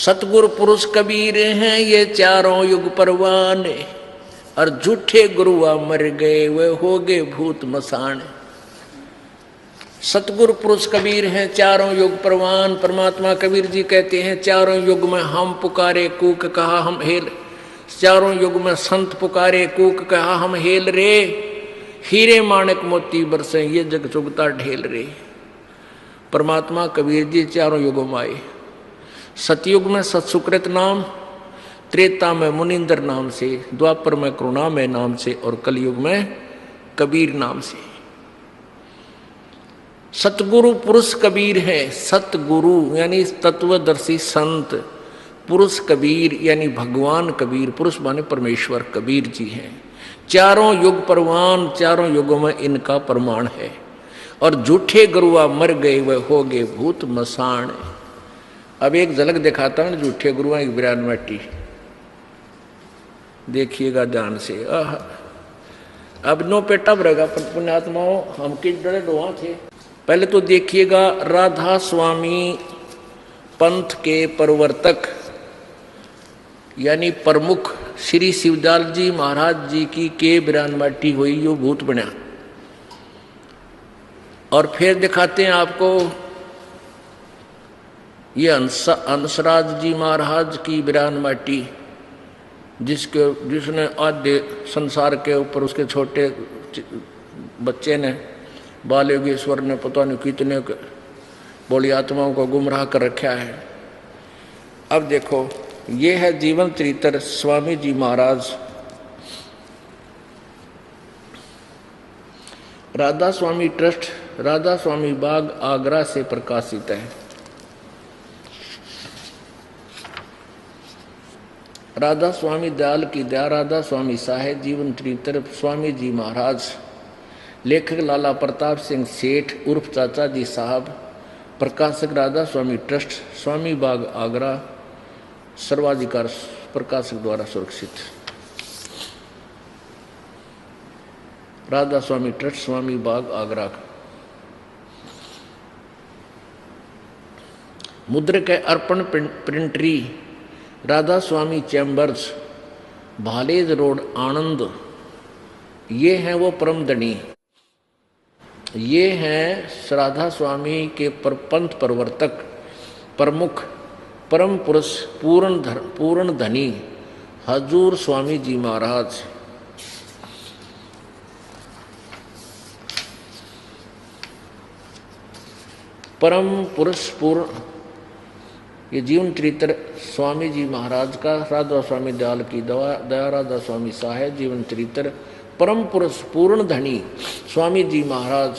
सतगुरु पुरुष कबीर हैं ये चारों युग परवान, और झूठे गुरुआ मर गए वे हो गए भूत मसान। सतगुरु पुरुष कबीर हैं चारों युग परवान। परमात्मा कबीर जी कहते हैं चारों युग में हम पुकारे कूक कहा हम हेल, चारों युग में संत पुकारे कूक कहा हम हेल रे, हीरे माणक मोती बरसे ये जग चुगता ढेल रे। परमात्मा कबीर जी चारों युगों में आए। सतयुग में सत्सुकृत नाम, त्रेता में मुनिंदर नाम से, द्वापर में करुणामय नाम से, और कलयुग में कबीर नाम से। सतगुरु पुरुष कबीर है। सतगुरु यानी तत्वदर्शी संत, पुरुष कबीर यानी भगवान कबीर, पुरुष माने परमेश्वर कबीर जी हैं। चारों युग परवान, चारों युगों में इनका प्रमाण है। और झूठे गुरुआ मर गए वह हो गए भूत मसान। अब एक झलक दिखाता हूं झूठे गुरुआ की विरानमट्टी, देखिएगा ध्यान से। अब नो पेटा भरेगा पुण्यात्माओं, हम किस डरे डोहा थे। पहले तो देखिएगा राधा स्वामी पंथ के प्रवर्तक यानी प्रमुख श्री शिवदाल जी महाराज जी की के विरानमट्टी हुई जो भूत बना। और फिर दिखाते हैं आपको ये हंसराज जी महाराज की विरानमट्टी, जिसने आधे संसार के ऊपर उसके छोटे बच्चे ने, बाल योगेश्वर ने पता नहीं कितने बोली आत्माओं को गुमराह कर रखा है। अब देखो ये है जीवन चरित्र स्वामी जी महाराज। राधा स्वामी ट्रस्ट, राधा स्वामी बाग आगरा से प्रकाशित है। राधा स्वामी दयाल की दया, राधा स्वामी साहेब जीवन चरित्र स्वामी जी महाराज। लेखक लाला प्रताप सिंह सेठ उर्फ चाचा जी साहब। प्रकाशक राधा स्वामी ट्रस्ट, स्वामी बाग आगरा, सर्वाधिकार प्रकाशक द्वारा सुरक्षित। राधा स्वामी ट्रस्ट, स्वामी बाग आगरा। मुद्रक है अर्पण प्रिंटरी, राधा स्वामी चैम्बर्स, भालेज रोड आनंद। ये हैं वो परम धनी, ये हैं राधा स्वामी के पंथ प्रवर्तक प्रमुख परम पुरुष पूर्ण धनी हजूर स्वामी जी महाराज। परम पुरुष पूर्ण, ये जीवन चरित्र स्वामी जी महाराज का, राधा स्वामी दयाल की दया, राधा स्वामी साहेब जीवन चरित्र परम पुरुष पूर्ण धनी स्वामी जी महाराज।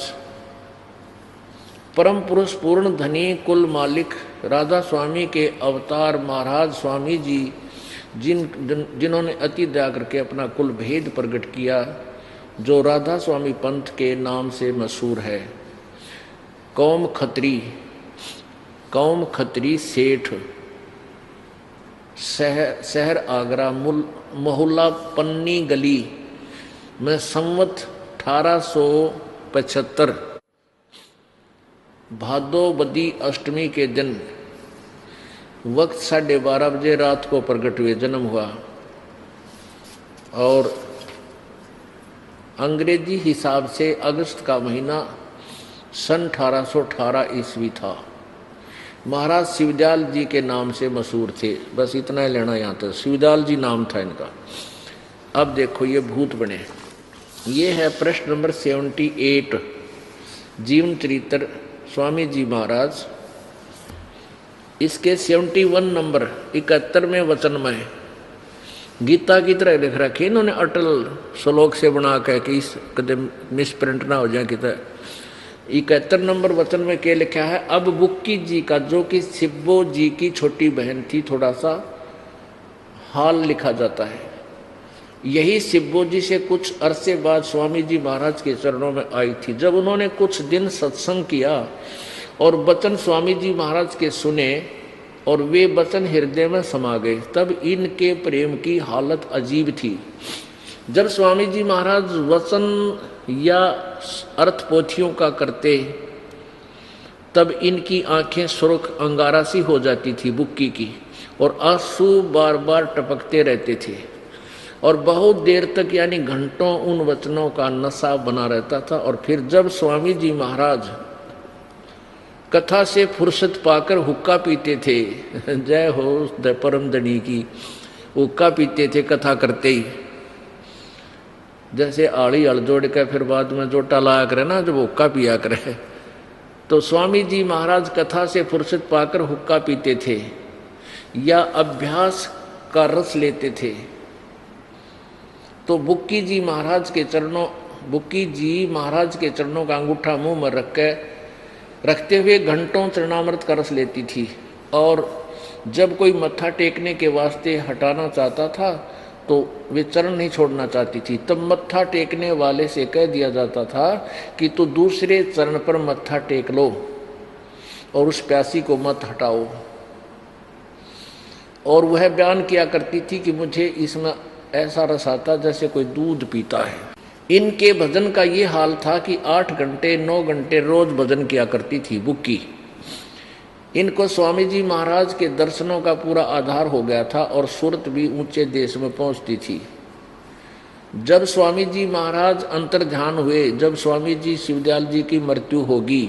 परम पुरुष पूर्ण धनी कुल मालिक राधा स्वामी के अवतार महाराज स्वामी जी, जिन्होंने अति दया करके अपना कुल भेद प्रकट किया, जो राधा स्वामी पंथ के नाम से मशहूर है। कौम खत्री सेठ, शहर आगरा, मोहल्ला पन्नी गली में संवत 1875 भादोबदी अष्टमी के दिन वक्त 12:30 बजे रात को प्रकट हुए, जन्म हुआ। और अंग्रेजी हिसाब से अगस्त का महीना सन 1818 ईस्वी था। महाराज शिवदयाल जी के नाम से मशहूर थे। बस इतना ही लेना यहाँ तक, शिवदयाल जी नाम था इनका। अब देखो ये भूत बने। ये है प्रश्न नंबर 78, जीवन चरित्र स्वामी जी महाराज। इसके 71 नंबर 71वें वचन में गीता की तरह लिख रखे इन्होंने, अटल श्लोक से बना के कि इस कदम मिसप्रिंट ना हो जाए कि। 71 नंबर वचन में क्या लिखा है, अब बुक्की जी का, जो कि सिब्बो जी की छोटी बहन थी, थोड़ा सा हाल लिखा जाता है। यही सिब्बो जी से कुछ अरसे बाद स्वामी जी महाराज के चरणों में आई थी। जब उन्होंने कुछ दिन सत्संग किया और वचन स्वामी जी महाराज के सुने और वे वचन हृदय में समा गए, तब इनके प्रेम की हालत अजीब थी। जब स्वामी जी महाराज वचन या अर्थ पोथियों का करते, तब इनकी आंखें सुर्ख अंगारा सी हो जाती थी बुक्की की। और आंसू बार बार टपकते रहते थे और बहुत देर तक यानी घंटों उन वचनों का नशा बना रहता था। और फिर जब स्वामी जी महाराज कथा से फुर्सत पाकर हुक्का पीते थे, जय हो परम धनी की, हुक्का पीते थे कथा करते ही, जैसे आड़ी हल जोड़ के फिर बाद में जोटा लाया करे ना जब हुक्का पिया करे, तो स्वामी जी महाराज कथा से फुर्सत पाकर हुक्का पीते थे या अभ्यास का रस लेते थे। तो बुक्की जी महाराज के चरणों का अंगूठा मुंह में रखते हुए घंटों चरणामृत का रस लेती थी। और जब कोई मत्था टेकने के वास्ते हटाना चाहता था तो वे चरण नहीं छोड़ना चाहती थी, तब मत्था टेकने वाले से कह दिया जाता था कि तो दूसरे चरण पर मत्था टेक लो और उस प्यासी को मत हटाओ। और वह बयान किया करती थी कि मुझे इसमें ऐसा रस आता जैसे कोई दूध पीता है। इनके भजन का ये हाल था कि 8 घंटे 9 घंटे रोज भजन किया करती थी बुक्की। इनको स्वामी जी महाराज के दर्शनों का पूरा आधार हो गया था और सूरत भी ऊंचे देश में पहुंचती थी। जब स्वामी जी महाराज अंतर्ध्यान हुए, जब स्वामी जी शिवदयाल जी की मृत्यु होगी,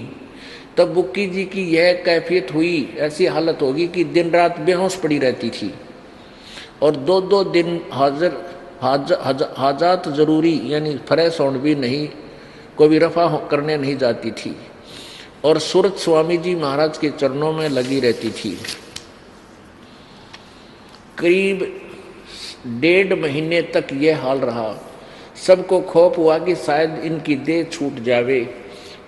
तब बुक्की जी की यह कैफियत हुई, ऐसी हालत होगी कि दिन रात बेहोश पड़ी रहती थी और 2-2 दिन हाजात जरूरी यानी फ्रेश होने भी नहीं, को भी रफा करने नहीं जाती थी और सूरत स्वामी जी महाराज के चरणों में लगी रहती थी। करीब 1.5 महीने तक यह हाल रहा। सबको खौफ हुआ कि शायद इनकी देह छूट जावे।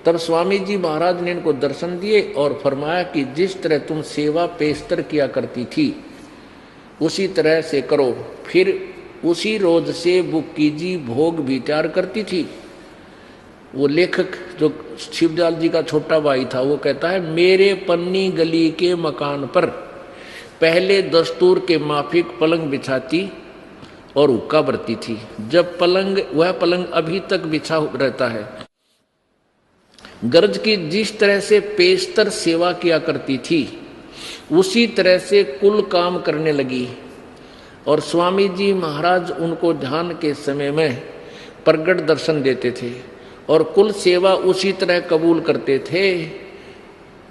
तब स्वामी जी महाराज ने इनको दर्शन दिए और फरमाया कि जिस तरह तुम सेवा पेशतर किया करती थी उसी तरह से करो। फिर उसी रोज से बुक्की जी भोग भी तैयार करती थी। वो लेखक जो शिवदयाल जी का छोटा भाई था वो कहता है, मेरे पन्नी गली के मकान पर पहले दस्तूर के माफिक पलंग बिछाती और हुक्का भरती थी। जब वह पलंग अभी तक बिछा रहता है। गर्ज की जिस तरह से पेशतर सेवा किया करती थी उसी तरह से कुल काम करने लगी और स्वामी जी महाराज उनको ध्यान के समय में प्रगट दर्शन देते थे और कुल सेवा उसी तरह कबूल करते थे,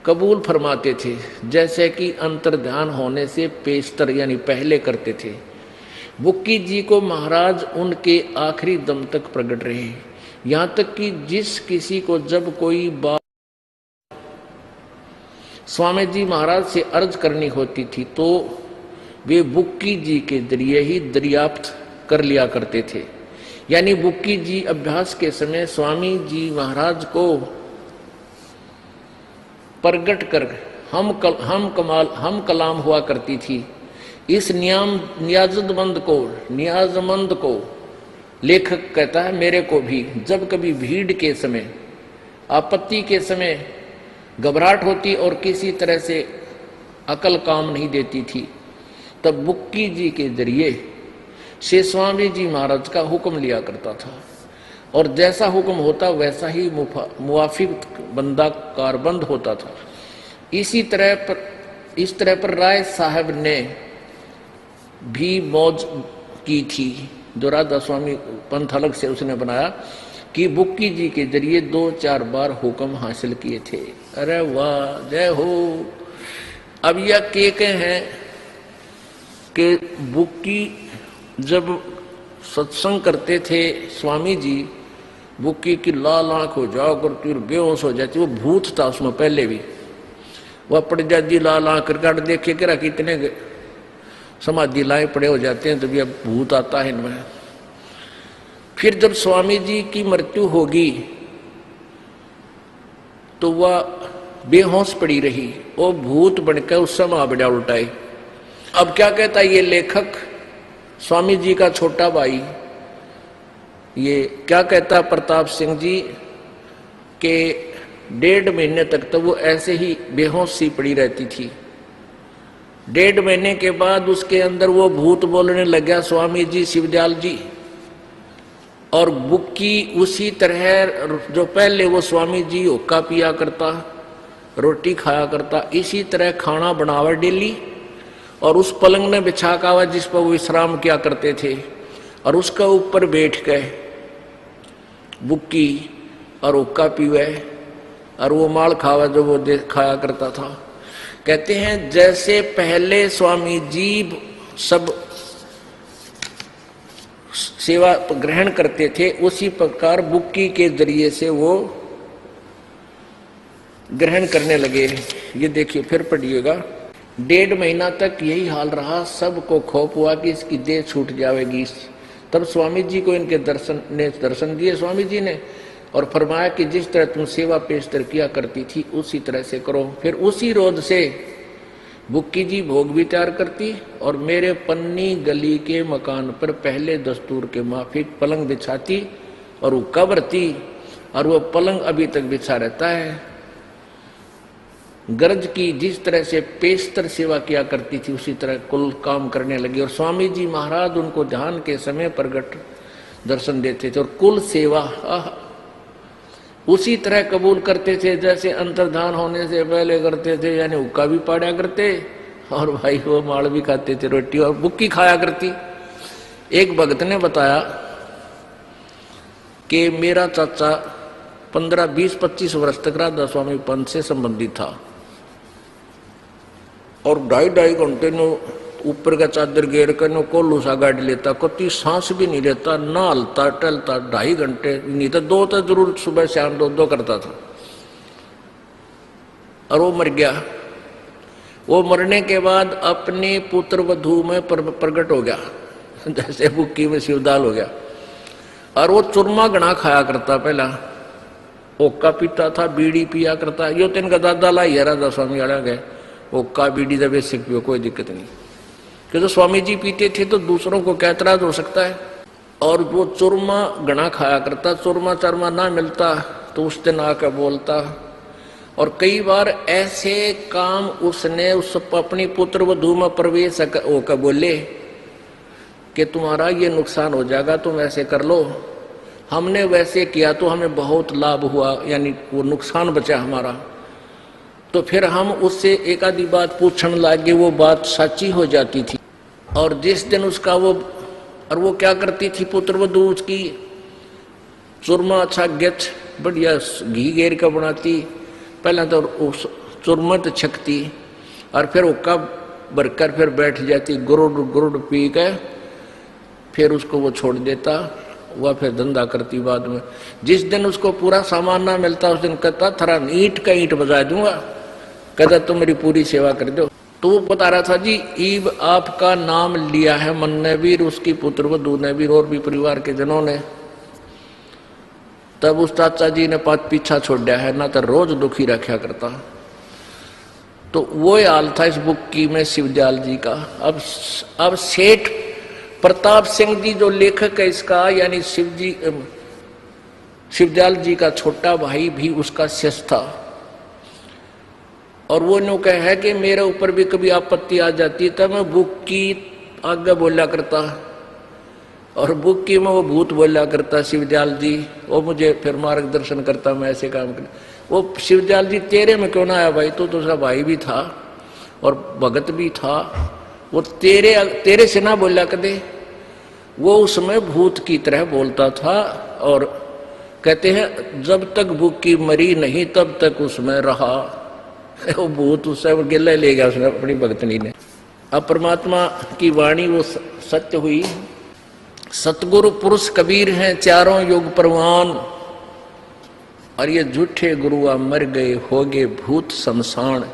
कबूल फरमाते थे जैसे कि अंतर्ध्यान होने से पेशतर यानी पहले करते थे। बुक्की जी को महाराज उनके आखिरी दम तक प्रकट रहे, यहाँ तक कि जिस किसी को जब कोई बात स्वामी जी महाराज से अर्ज करनी होती थी तो वे बुक्की जी के जरिए ही दरियाफ्त कर लिया करते थे। यानी बुक्की जी अभ्यास के समय स्वामी जी महाराज को प्रगट कर हम कलाम हुआ करती थी। इस नियाजमंद को लेखक कहता है, मेरे को भी जब कभी भीड़ के समय, आपत्ति के समय घबराहट होती और किसी तरह से अकल काम नहीं देती थी, तब बुक्की जी के जरिए से स्वामी जी महाराज का हुक्म लिया करता था और जैसा हुक्म होता वैसा ही मुवाफिक बंदा कारबंद होता था। इस तरह पर राय साहब ने भी मौज की थी, जो राधा स्वामी पंथ अलग से उसने बनाया कि बुक्की जी के जरिए 2-4 बार हुक्म हासिल किए थे। अरे वाह, जय हो। अब यह के हैं कि बुक्की जब सत्संग करते थे स्वामी जी, बुक्की की लाल आंख हो जाओ करती और बेहोश हो जाती। वो भूत था उसमें पहले भी, वह पड़ जाती लाल आंख कर देखे करा कितने समाधि लाए पड़े हो जाते हैं, तब यह भूत आता है इनमें। फिर जब स्वामी जी की मृत्यु होगी तो वह बेहोश पड़ी रही, वो भूत बनकर उस समय आ बढ़िया उल्टाए। अब क्या कहता है ये लेखक, स्वामी जी का छोटा भाई, ये क्या कहता प्रताप सिंह जी के 1.5 महीने तक तो वो ऐसे ही बेहोश सी पड़ी रहती थी। 1.5 महीने के बाद उसके अंदर वो भूत बोलने लग गया, स्वामी जी शिवदयाल जी। और बुक्की उसी तरह जो पहले वो स्वामी जी हुक्का पिया करता, रोटी खाया करता, इसी तरह खाना बनावा डेली और उस पलंग ने बिछा का हुआ जिस पर वो विश्राम किया करते थे, और उसका ऊपर बैठ गए बुक्की और हुक्का पीवे और वो माल खावा जो वो खाया करता था। कहते हैं जैसे पहले स्वामी जी सब सेवा ग्रहण करते थे, उसी प्रकार बुक्की के जरिए से वो ग्रहण करने लगे। ये देखिए फिर पढ़िएगा। 1.5 महीना तक यही हाल रहा, सबको खौफ हुआ कि इसकी देह छूट जाएगी। तब स्वामी जी को इनके दर्शन दिए स्वामी जी ने, और फरमाया कि जिस तरह तुम सेवा पेशतर किया करती थी उसी तरह से करो। फिर उसी रोज से बुक्की जी भोग भी तैयार करती और मेरे पन्नी गली के मकान पर पहले दस्तूर के माफिक पलंग बिछाती और वो कब्रती, और वो पलंग अभी तक बिछा रहता है। गरज की जिस तरह से पेशतर सेवा किया करती थी उसी तरह कुल काम करने लगी। और स्वामी जी महाराज उनको ध्यान के समय प्रगट दर्शन देते थे और कुल सेवा उसी तरह कबूल करते थे जैसे अंतर्धान होने से पहले करते थे, यानी हुक्का भी पाड़ा करते और भाई वो माड़ भी खाते थे, रोटी और बुक्की खाया करती। एक भक्त ने बताया कि मेरा चाचा 15, 20, 25 वर्ष तक राधा स्वामी पंथ से संबंधित था और 2.5 घंटे ने ऊपर का चादर घेर कर नो कोल्लू सा गाड़ी लेता, कति सांस भी नहीं लेता, ना हलता टलता, 2.5 घंटे नहीं तो 2 तो जरूर सुबह शाम 2 करता था। और वो मर गया। वो मरने के बाद अपने पुत्र वधू में प्रकट हो गया, जैसे बुक्की में शिवदाल हो गया। और वो चूरमा घना खाया करता, पहला ओक्का पीता था, बीड़ी पिया करता। यो तो इनका दादा लाई है राधा स्वामी वाला गए, ओक्का बीड़ी जब बेसिक पियो कोई दिक्कत नहीं, क्योंकि स्वामी जी पीते थे तो दूसरों को क्या एतराज हो सकता है। और वो चूरमा घना खाया करता, चूरमा चारमा ना मिलता तो उस दिन आकर बोलता। और कई बार ऐसे काम उसने उस अपनी पुत्र वधू में प्रवेश होकर बोले कि तुम्हारा ये नुकसान हो जाएगा, तुम ऐसे कर लो। हमने वैसे किया तो हमें बहुत लाभ हुआ, यानी वो नुकसान बचा हमारा। तो फिर हम उससे एक आधी बात पूछने लगे, वो बात सच्ची हो जाती थी। और जिस दिन उसका वो क्या करती थी पुत्र वधू, उसकी चूरमा अच्छा गेच बढ़िया घी घेर का बनाती, पहले तो उस चूरमा तो छकती और फिर हुक्का भरकर फिर बैठ जाती, गुरुड़ गुरुड़ पी के फिर उसको वो छोड़ देता, वह फिर धंधा करती। बाद में जिस दिन उसको पूरा सामान ना मिलता उस दिन कहता थरा ईंट का ईंट बजा दूंगा, कहता तुम मेरी पूरी सेवा कर दो। तो वो बता रहा था जी ईब आपका नाम लिया है मन ने भी, उसकी पुत्र वधू ने भी, और भी परिवार के जनों ने। तब उस चाचा जी ने पीछा छोड़ दिया है, ना तो रोज दुखी रखा करता। तो वो हाल था इस बुक्की में शिवदयाल जी का। अब सेठ प्रताप सिंह जी जो लेखक है इसका, यानी शिवदयाल जी का छोटा भाई भी उसका शिष्य था। और वो नो कह है कि मेरे ऊपर भी कभी आपत्ति आ जाती तब मैं बुक्की आगे बोला करता, और बुक्की में वो भूत बोला करता शिवदयाल जी, वो मुझे फिर मार्गदर्शन करता, मैं ऐसे काम कर। वो शिवदयाल जी तेरे में क्यों ना आया भाई, तो दूसरा भाई भी था और भगत भी था, वो तेरे से ना बोला कदे। वो उसमें भूत की तरह बोलता था। और कहते हैं जब तक बुक्की मरी नहीं तब तक उसमें रहा। वो भूत उससे गिले ले गया उसने अपनी भगतनी ने। अब परमात्मा की वाणी वो सत्य हुई। सतगुरु पुरुष कबीर हैं चारों युग परवान, और ये झूठे गुरुआ मर गए हो गए भूत शमशान।